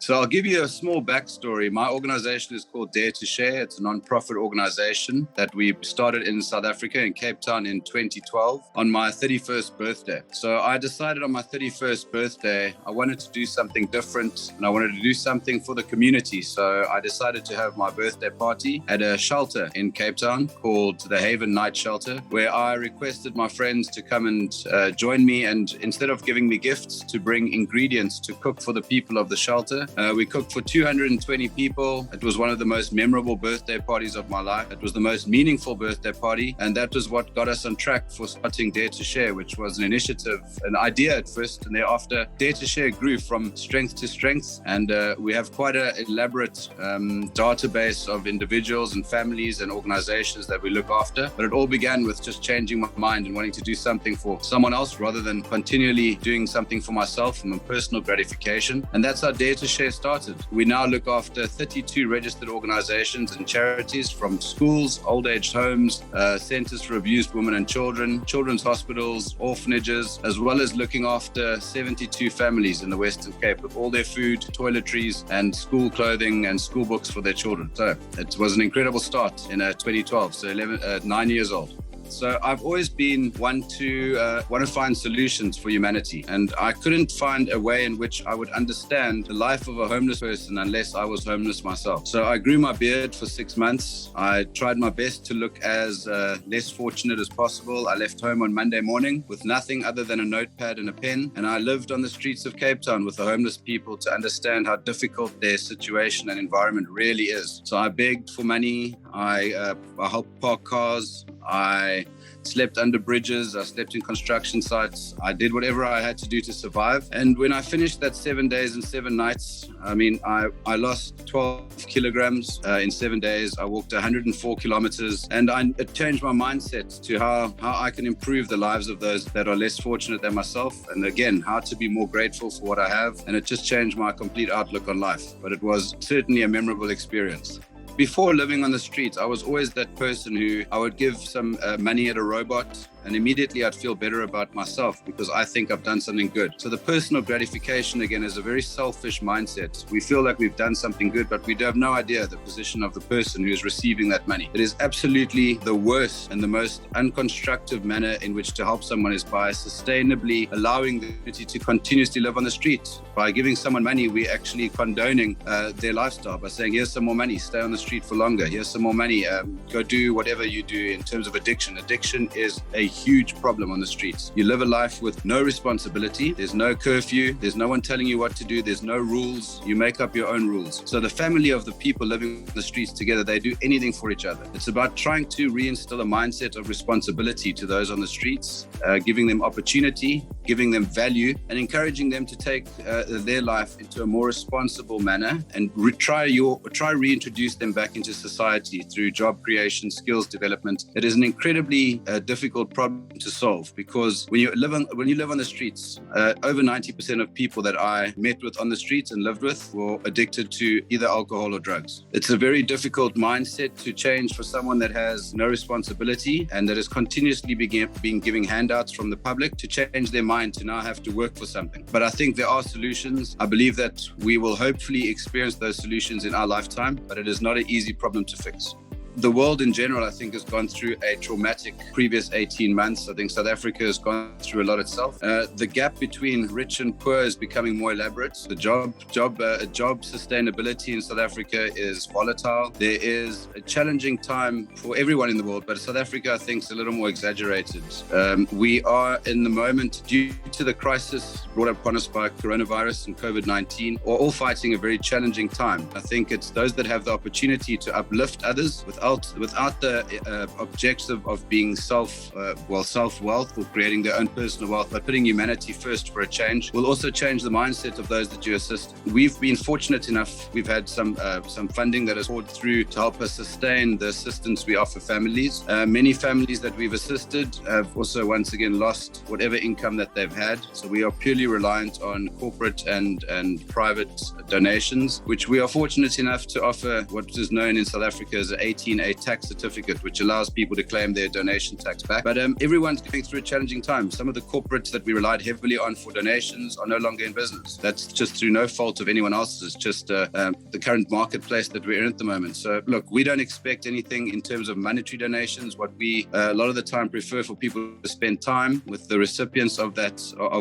So I'll give you a small backstory. My organization is called Dare to Share. It's a non-profit organization that we started in South Africa, in Cape Town in 2012 on my 31st birthday. So I decided on my 31st birthday, I wanted to do something different and I wanted to do something for the community. So I decided to have my birthday party at a shelter in Cape Town called the Haven Night Shelter, where I requested my friends to come and join me, and instead of giving me gifts, to bring ingredients to cook for the people of the shelter. We cooked for 220 people. It was one of the most memorable birthday parties of my life. It was the most meaningful birthday party, and that was what got us on track for starting Dare to Share, which was an initiative, an idea at first, and thereafter Dare to Share grew from strength to strength, and we have quite an elaborate database of individuals and families and organizations that we look after. But it all began with just changing my mind and wanting to do something for someone else rather than continually doing something for myself and my personal gratification. And that's how Dare to Share started. We now look after 32 registered organizations and charities, from schools, old age homes, centers for abused women and children, children's hospitals, orphanages, as well as looking after 72 families in the Western Cape with all their food, toiletries, and school clothing and school books for their children. So it was an incredible start in 2012, so 9 years old. So I've always been one to find solutions for humanity, and I couldn't find a way in which I would understand the life of a homeless person unless I was homeless myself. So I grew my beard for 6 months. I tried my best to look as less fortunate as possible. I left home on Monday morning with nothing other than a notepad and a pen, and I lived on the streets of Cape Town with the homeless people to understand how difficult their situation and environment really is. So I begged for money. I helped park cars. I slept under bridges. I slept in construction sites. I did whatever I had to do to survive. And when I finished that 7 days and 7 nights, I lost 12 kilograms in 7 days. I walked 104 kilometers, and it changed my mindset to how I can improve the lives of those that are less fortunate than myself. And again, how to be more grateful for what I have. And it just changed my complete outlook on life. But it was certainly a memorable experience. Before living on the streets, I was always that person who I would give some money at a robot, and immediately I'd feel better about myself because I think I've done something good. So the personal gratification, again, is a very selfish mindset. We feel like we've done something good, but we have no idea the position of the person who is receiving that money. It is absolutely the worst and the most unconstructive manner in which to help someone is by sustainably allowing the community to continuously live on the street. By giving someone money, we're actually condoning their lifestyle by saying, here's some more money, stay on the street for longer. Here's some more money, go do whatever you do in terms of addiction. Addiction is a huge problem on the streets. You live a life with no responsibility. There's no curfew. There's no one telling you what to do. There's no rules. You make up your own rules. So the family of the people living on the streets together, they do anything for each other. It's about trying to reinstill a mindset of responsibility to those on the streets, giving them opportunity, giving them value, and encouraging them to take their life into a more responsible manner and try reintroduce them back into society through job creation, skills development. It is an incredibly difficult problem to solve, because when you live on the streets, over 90% of people that I met with on the streets and lived with were addicted to either alcohol or drugs. It's a very difficult mindset to change for someone that has no responsibility and that is continuously being giving handouts from the public to change their mind to now have to work for something. But I think there are solutions. I believe that we will hopefully experience those solutions in our lifetime, but it is not an easy problem to fix. The world in general, I think, has gone through a traumatic previous 18 months. I think South Africa has gone through a lot itself. The gap between rich and poor is becoming more elaborate. The job sustainability in South Africa is volatile. There is a challenging time for everyone in the world, but South Africa, I think, is a little more exaggerated. We are in the moment, due to the crisis brought upon us by coronavirus and COVID-19, are all fighting a very challenging time. I think it's those that have the opportunity to uplift others without the objective of being self-wealth or creating their own personal wealth, but putting humanity first for a change, will also change the mindset of those that you assist. We've been fortunate enough. We've had some funding that has poured through to help us sustain the assistance we offer families. Many families that we've assisted have also once again lost whatever income that they've had. So we are purely reliant on corporate and private donations, which we are fortunate enough to offer what is known in South Africa as an 18 seen a tax certificate, which allows people to claim their donation tax back. But everyone's going through a challenging time. Some of the corporates that we relied heavily on for donations are no longer in business. That's just through no fault of anyone else's. It's just the current marketplace that we're in at the moment. So look, we don't expect anything in terms of monetary donations. What we a lot of the time prefer for people to spend time with the recipients of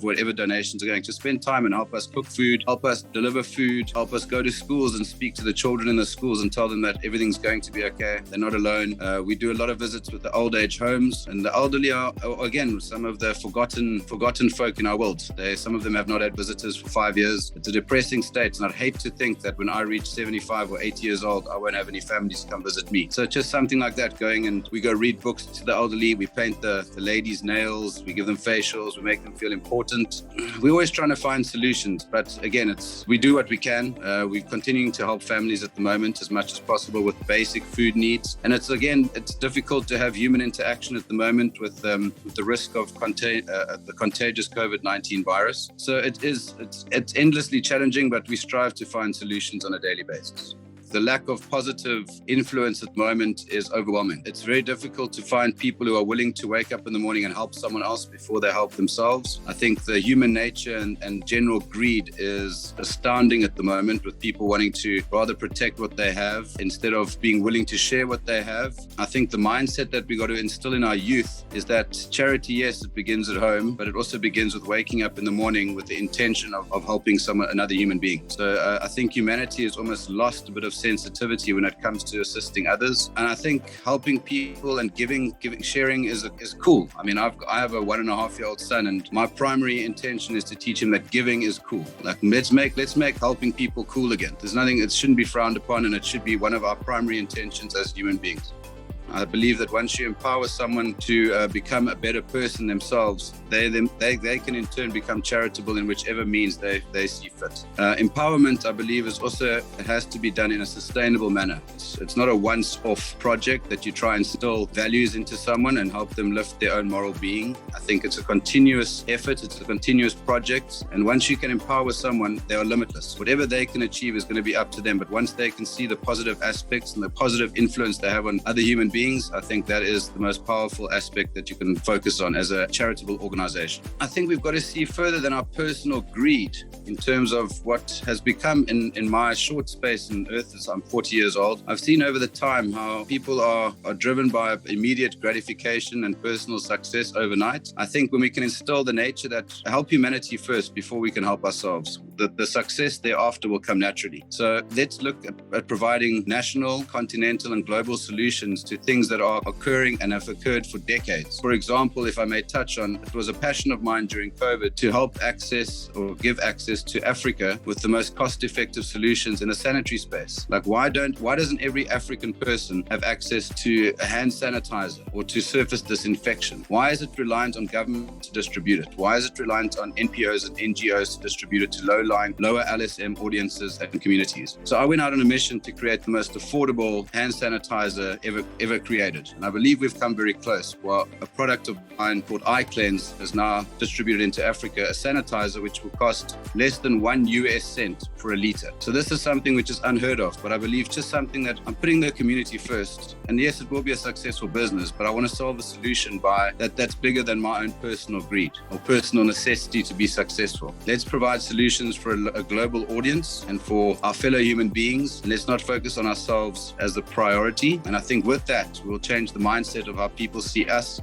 whatever donations are going, to spend time and help us cook food, help us deliver food, help us go to schools and speak to the children in the schools and tell them that everything's going to be okay. They're not alone. We do a lot of visits with the old age homes, and the elderly are, again, some of the forgotten folk in our world. Some of them have not had visitors for 5 years. It's a depressing state, and I'd hate to think that when I reach 75 or 80 years old, I won't have any families to come visit me. So just something like that, going and we go read books to the elderly, we paint the ladies' nails, we give them facials, we make them feel important. We're always trying to find solutions, but again, we do what we can. We're continuing to help families at the moment as much as possible with basic food needs. And it's difficult to have human interaction at the moment with the risk of the contagious COVID-19 virus. So it's endlessly challenging, but we strive to find solutions on a daily basis. The lack of positive influence at the moment is overwhelming. It's very difficult to find people who are willing to wake up in the morning and help someone else before they help themselves. I think the human nature and general greed is astounding at the moment, with people wanting to rather protect what they have instead of being willing to share what they have. I think the mindset that we got to instill in our youth is that charity, yes, it begins at home, but it also begins with waking up in the morning with the intention of helping another human being. So I think humanity has almost lost a bit of sensitivity when it comes to assisting others, and I think helping people and sharing is cool. I mean, I have a 1.5-year-old son, and my primary intention is to teach him that giving is cool. Like, let's make helping people cool again. There's nothing, it shouldn't be frowned upon, and it should be one of our primary intentions as human beings. I believe that once you empower someone to become a better person themselves, they can in turn become charitable in whichever means they see fit. Empowerment, I believe, it has to be done in a sustainable manner. It's not a once-off project that you try and instill values into someone and help them lift their own moral being. I think it's a continuous effort, it's a continuous project, and once you can empower someone, they are limitless. Whatever they can achieve is going to be up to them, but once they can see the positive aspects and the positive influence they have on other human beings, I think that is the most powerful aspect that you can focus on as a charitable organization. I think we've got to see further than our personal greed in terms of what has become in my short space in Earth, as I'm 40 years old. I've seen over the time how people are driven by immediate gratification and personal success overnight. I think when we can instill the nature that help humanity first before we can help ourselves, the success thereafter will come naturally. So let's look at providing national, continental, and global solutions to things that are occurring and have occurred for decades. For example, if I may touch on, it was a passion of mine during COVID to help access or give access to Africa with the most cost-effective solutions in a sanitary space. Like, why doesn't every African person have access to a hand sanitizer or to surface disinfection? Why is it reliant on government to distribute it? Why is it reliant on NPOs and NGOs to distribute it to lower LSM audiences and communities? So I went out on a mission to create the most affordable hand sanitizer ever created. And I believe we've come very close. Well, a product of mine called iCleanse is now distributed into Africa, a sanitizer which will cost less than $0.01 for a liter. So this is something which is unheard of, but I believe just something that I'm putting the community first. And yes, it will be a successful business, but I want to solve a solution that's bigger than my own personal greed or personal necessity to be successful. Let's provide solutions for a global audience and for our fellow human beings. And let's not focus on ourselves as the priority. And I think with that, we'll change the mindset of how people see us.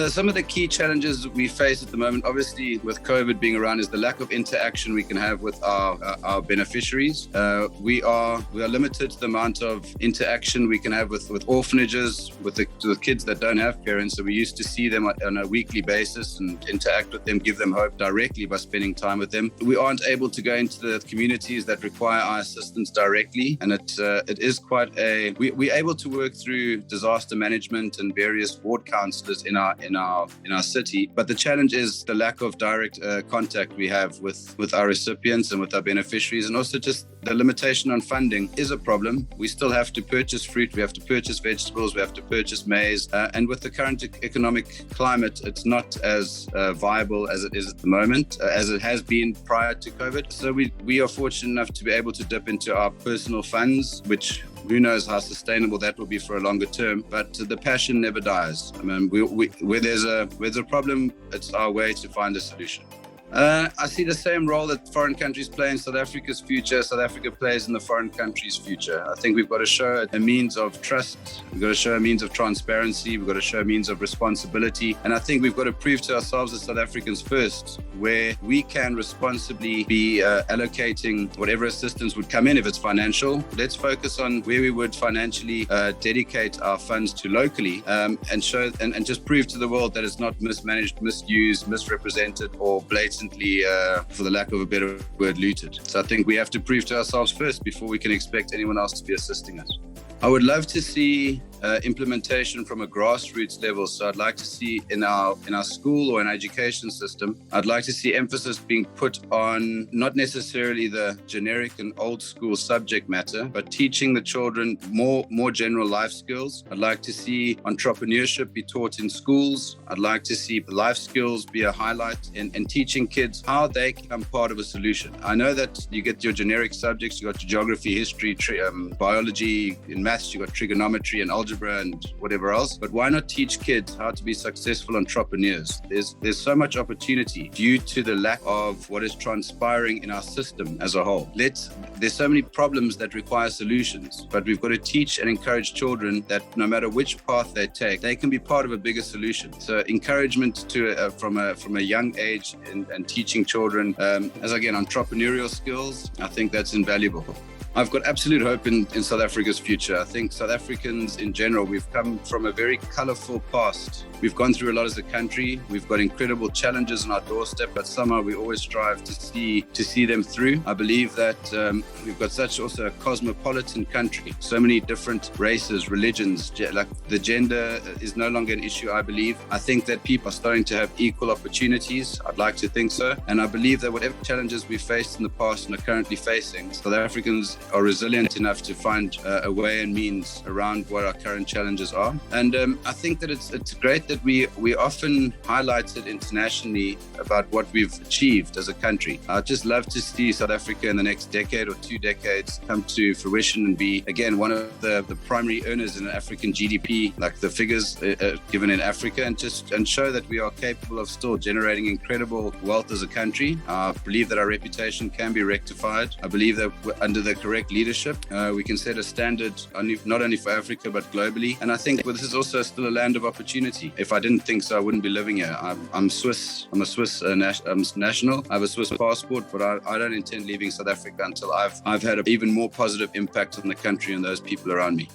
Some of the key challenges we face at the moment, obviously with COVID being around, is the lack of interaction we can have with our beneficiaries. We are limited to the amount of interaction we can have with orphanages, with the kids that don't have parents. So we used to see them on a weekly basis and interact with them, give them hope directly by spending time with them. We aren't able to go into the communities that require our assistance directly, and it is quite we're able to work through disaster management and various ward counsellors in our city, but the challenge is the lack of direct contact we have with our recipients and with our beneficiaries, and also just the limitation on funding is a problem. We still have to purchase fruit, we have to purchase vegetables, we have to purchase maize, and with the current economic climate, it's not as viable as it is at the moment, as it has been prior to COVID. So we are fortunate enough to be able to dip into our personal funds, which Who knows how sustainable that will be for a longer term, but the passion never dies. I mean, where there's a problem, it's our way to find a solution. I see the same role that foreign countries play in South Africa's future. South Africa plays in the foreign country's future. I think we've got to show a means of trust. We've got to show a means of transparency. We've got to show a means of responsibility. And I think we've got to prove to ourselves as South Africans first, where we can responsibly be allocating whatever assistance would come in. If it's financial, let's focus on where we would financially dedicate our funds to locally, and show and just prove to the world that it's not mismanaged, misused, misrepresented, or blatantly, for the lack of a better word, looted. So I think we have to prove to ourselves first before we can expect anyone else to be assisting us. I would love to see implementation from a grassroots level. So I'd like to see in our school or in our education system, I'd like to see emphasis being put on not necessarily the generic and old school subject matter, but teaching the children more general life skills. I'd like to see entrepreneurship be taught in schools. I'd like to see life skills be a highlight in teaching kids how they can become part of a solution. I know that you get your generic subjects, you got your geography, history, biology, in maths, you got trigonometry and algebra and whatever else, but why not teach kids how to be successful entrepreneurs? There's so much opportunity due to the lack of what is transpiring in our system as a whole. There's so many problems that require solutions, but we've got to teach and encourage children that no matter which path they take, they can be part of a bigger solution. So encouragement to from a young age and teaching children as again entrepreneurial skills, I think that's invaluable. I've got absolute hope in South Africa's future. I think South Africans in general, we've come from a very colorful past. We've gone through a lot as a country. We've got incredible challenges on our doorstep, but somehow we always strive to see them through. I believe that we've got such also a cosmopolitan country, so many different races, religions, like the gender is no longer an issue, I believe. I think that people are starting to have equal opportunities. I'd like to think so. And I believe that whatever challenges we faced in the past and are currently facing, South Africans are resilient enough to find a way and means around what our current challenges are. And I think that it's great that we often highlight it internationally about what we've achieved as a country. I'd just love to see South Africa in the next decade or 2 decades come to fruition and be, again, one of the primary earners in African GDP, like the figures given in Africa, and show that we are capable of still generating incredible wealth as a country. I believe that our reputation can be rectified. I believe that under the correct leadership, we can set a standard not only for Africa but globally. And I think this is also still a land of opportunity. If I didn't think so, I wouldn't be living here. I'm Swiss. I'm a Swiss national. I have a Swiss passport, but I don't intend leaving South Africa until I've had an even more positive impact on the country and those people around me.